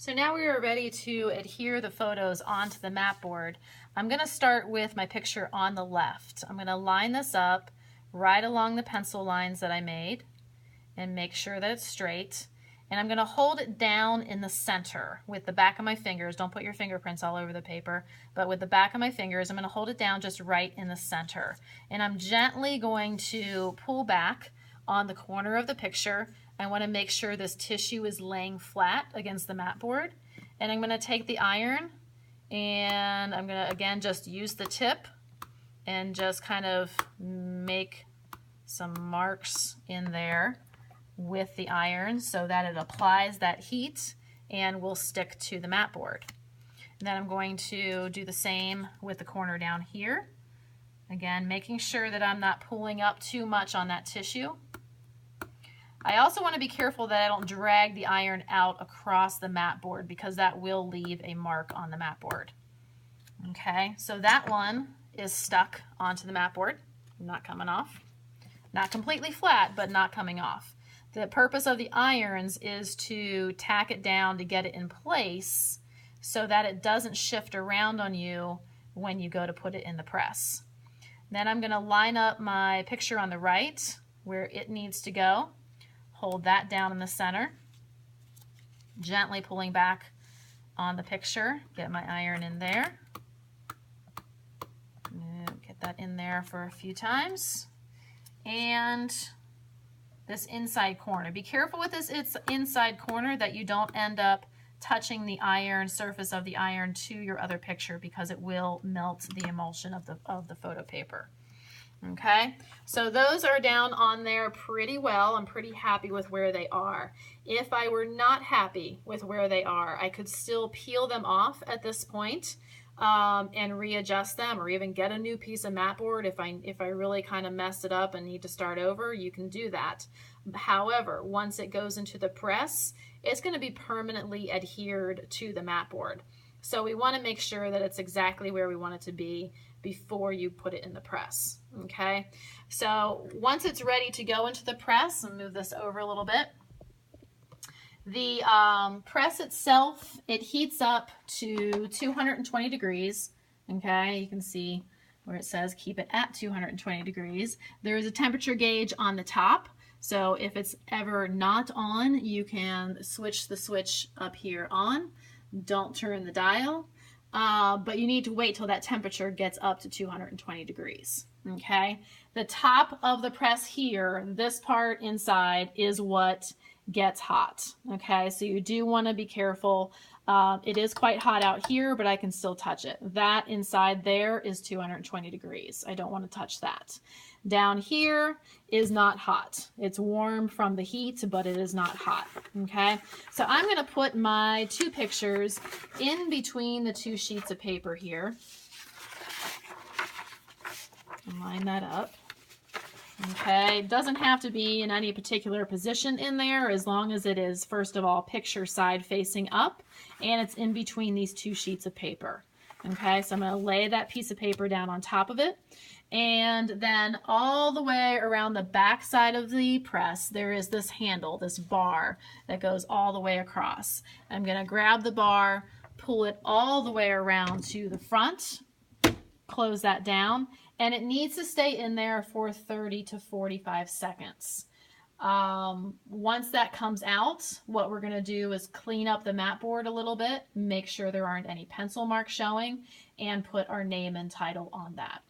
So now we are ready to adhere the photos onto the mat board. I'm going to start with my picture on the left. I'm going to line this up right along the pencil lines that I made and make sure that it's straight. And I'm going to hold it down in the center with the back of my fingers. Don't put your fingerprints all over the paper, but with the back of my fingers, I'm going to hold it down just right in the center. And I'm gently going to pull back on the corner of the picture. I want to make sure this tissue is laying flat against the mat board. And I'm going to take the iron and I'm going to again just use the tip and just kind of make some marks in there with the iron so that it applies that heat and will stick to the mat board. And then I'm going to do the same with the corner down here. Again, making sure that I'm not pulling up too much on that tissue. I also want to be careful that I don't drag the iron out across the mat board because that will leave a mark on the mat board. Okay, so that one is stuck onto the mat board, not coming off. Not completely flat, but not coming off. The purpose of the irons is to tack it down to get it in place so that it doesn't shift around on you when you go to put it in the press. Then I'm going to line up my picture on the right where it needs to go. Hold that down in the center, gently pulling back on the picture, get my iron in there, get that in there for a few times, and this inside corner. Be careful with this inside corner that you don't end up touching the iron, surface of the iron to your other picture because it will melt the emulsion of the photo paper. Okay, so those are down on there pretty well. I'm pretty happy with where they are. If I were not happy with where they are, I could still peel them off at this point and readjust them, or even get a new piece of mat board. If I really kind of messed it up and need to start over, you can do that. However, once it goes into the press, it's going to be permanently adhered to the mat board. So we want to make sure that it's exactly where we want it to be before you put it in the press. Okay, so once it's ready to go into the press, I'll move this over a little bit. The press itself, it heats up to 220 degrees. Okay, you can see where it says keep it at 220 degrees. There is a temperature gauge on the top. So if it's ever not on, you can switch the switch up here on. Don't turn the dial, but you need to wait till that temperature gets up to 220 degrees. Okay, the top of the press here, this part inside, is what gets hot. Okay, so you do want to be careful. It is quite hot out here, but I can still touch it. That inside there is 220 degrees. I don't want to touch that. Down here is not hot. It's warm from the heat, but it is not hot. Okay, so I'm going to put my two pictures in between the two sheets of paper here. Line that up. Okay, it doesn't have to be in any particular position in there as long as it is, first of all, picture side facing up and it's in between these two sheets of paper. Okay, so I'm going to lay that piece of paper down on top of it, and then all the way around the back side of the press there is this handle, this bar that goes all the way across. I'm going to grab the bar, pull it all the way around to the front, close that down, and it needs to stay in there for 30 to 45 seconds. Once that comes out, what we're going to do is clean up the mat board a little bit, make sure there aren't any pencil marks showing, and put our name and title on that.